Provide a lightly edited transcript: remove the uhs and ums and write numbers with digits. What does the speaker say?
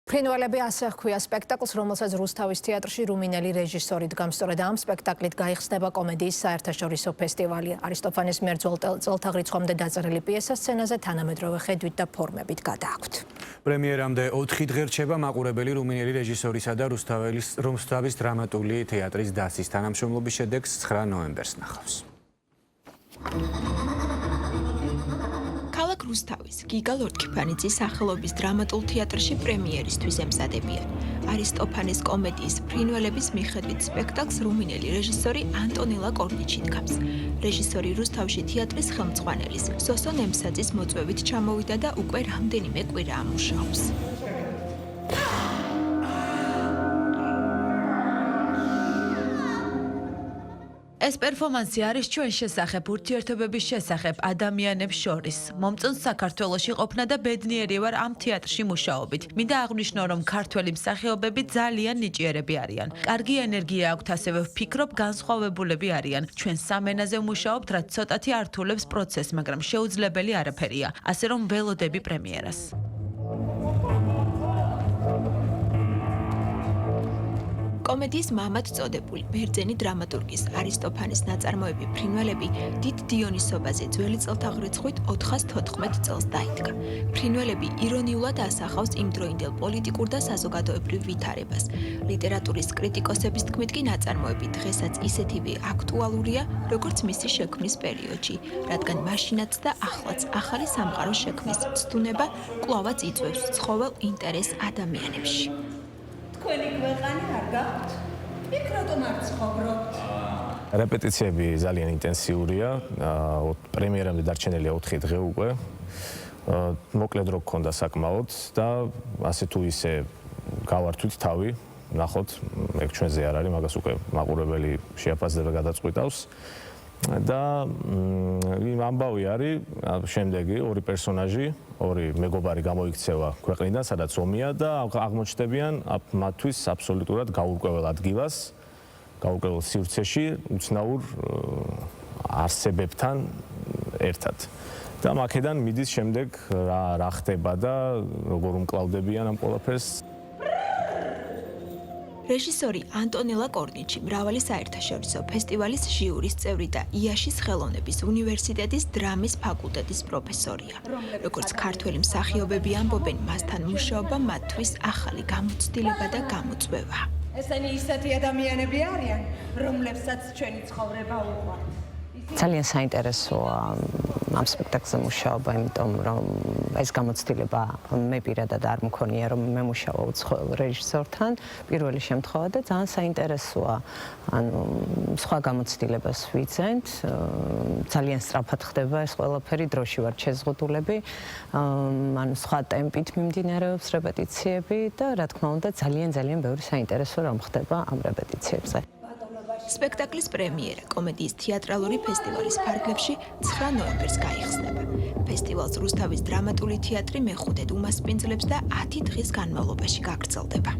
ფრინველები ასე ჰქვია სპექტაკლს, რომელსაც რუსთავის თეატრში რუმინელი რეჟისორი დგამს. სწორედ ამ სპექტაკლით გაიხსნება კომედიის საერთაშორისო ფესტივალი. არისტოფანეს მიერ ძველთაღრიცხვამდე დაწერილი პიესა სცენაზე თანამედროვე ხედვით და ფორმებით გადააქვთ. პრემიერამდე 4 დღე რჩება მაყურებელი რუმინელი რეჟისორისა და რუსთავის დრამატული თეატრის დასის თანამშრომლობის შედეგს 9 ნოემბერს ნახავს. ქალაქ რუსთავის გიგა ლორთქიფანიძის სახელობის დრამატულ თეატრში პრემიერისთვის ემზადებიან. არისტოფანეს კომედიის ფრინველების მიხედვით სპექტაკლს რუმინელი რეჟისორი ანტონელა კორნიჩი დგამს. რეჟისორი რუსთავში თეატრის ხელმძღვანელის სოსო ნემსაძის მოწვევით ჩამოვიდა და უკვე რამდენიმე კვირაა მუშაობს. ეს პერფორმანსი არის ჩვენ შესახებ ურთიერთობების შესახებ ადამიანებს შორის. მომწონს საქართველოში ყოფნა და ბედნიერი ვარ ამ თეატრში მუშაობით. მინდა აღვნიშნო, რომ ქართველი მსახიობები ძალიან ნიჭიერები არიან. კარგი ენერგია აქვთ, ასევე ვფიქრობ, განსხვავებულები არიან. ჩვენ სამ ენაზე ვმუშაობთ, რაც ცოტათი ართულებს პროცესს, მაგრამ შეუძლებელი არაფერია. ასე რომ ველოდები პრემიერას. კომედიის მამად წოდებული ბერძენი დრამატურგის არისტოფანეს ნაწარმოები ფრინველები დიდ დიონისობაზე ძველი წელთაღრიცხვით 414 წელს დაიდგა. ფრინველები ირონიულად ასახავს იმდროინდელ პოლიტიკურ და საზოგადოებრივ ვითარებას. ლიტერატურის კრიტიკოსების თქმით კი ნაწარმოები დღესაც ისეთივე აქტუალურია, როგორც მისი შექმნის პერიოდში, რადგან მაშინაც და ახლაც ახალი სამყაროს შექმნის ცდუნება კვლავაც იწვევს ცხოველ ინტერესს ადამიანებში. თქვენი ქვეყანა არ გაქვთ? იქ რატომ არ ცხოვრობთ? რეპეტიციები ძალიან ინტენსიურია, პრემიერამდე დარჩენილია 4 დღე უკვე. მოკლედ რო გქონდა საკმაოდ და ასე თუ ისე გავართვით თავი, ნახოთ, ეგ ჩვენზე არ არის, მაგას უკვე მაყურებელი შეაფასდება გადაწყვიტავს. და ამბავი არის შემდეგი ორი პერსონაჟი, ორი მეგობარი გამოიქცევა ქვეყნიდან, სადაც ომია და აღმოჩნდებიან მათთვის აბსოლუტურად გაურკვეველ ადგილას, გაურკვეველ სივრცეში, უცნაურ არსებებთან ერთად. და აქედან მიდის შემდეგ რა ხდება და როგორ უმკლავდებიან ამ ყველაფერს. რეჟისორი ანტონელა კორნიჩი მრავალი საერთაშორისო ფესტივალის ჟიურის წევრი და იაშის ხელოვნების უნივერსიტეტის დრამის ფაკულტეტის პროფესორია. როგორც ქართველი მსახიობები ამბობენ, მასთან მუშაობა მათთვის ახალი გამოცდილება და გამოწვევა. ესენი ისეთი ადამიანები არიან, რომლებსაც ჩვენი ცხოვრება უყვართ. ძალიან საინტერესოა ამ სპექტაკლზე მუშაობა, იმიტომ რომ ეს გამოცდილება მე პირადად არ მქონია, რომ მე მუშაობ უცხოელ რეჟისორთან პირველი შემთხვევა და ძალიან საინტერესოა. ანუ სხვა გამოცდილებას ვიძენთ, ძალიან სწრაფად ხდება ეს ყველაფერი, დროში ვართ შეზღუდულები, ანუ სხვა ტემპით მიმდინარეობს რეპეტიციები და რა თქმა უნდა ძალიან ბევრი საინტერესო რამ ხდება ამ რეპეტიციებზე. სპექტაკლის პრემიერა კომედიის თეატრალური ფესტივალის ფარგლებში 9 ნოემბერს გაიხსნება. ფესტივალს რუსთავის დრამატული თეატრი მეხუთედ უმასპინძლებს და 10 დღის განმავლობაში გაგრძელდება.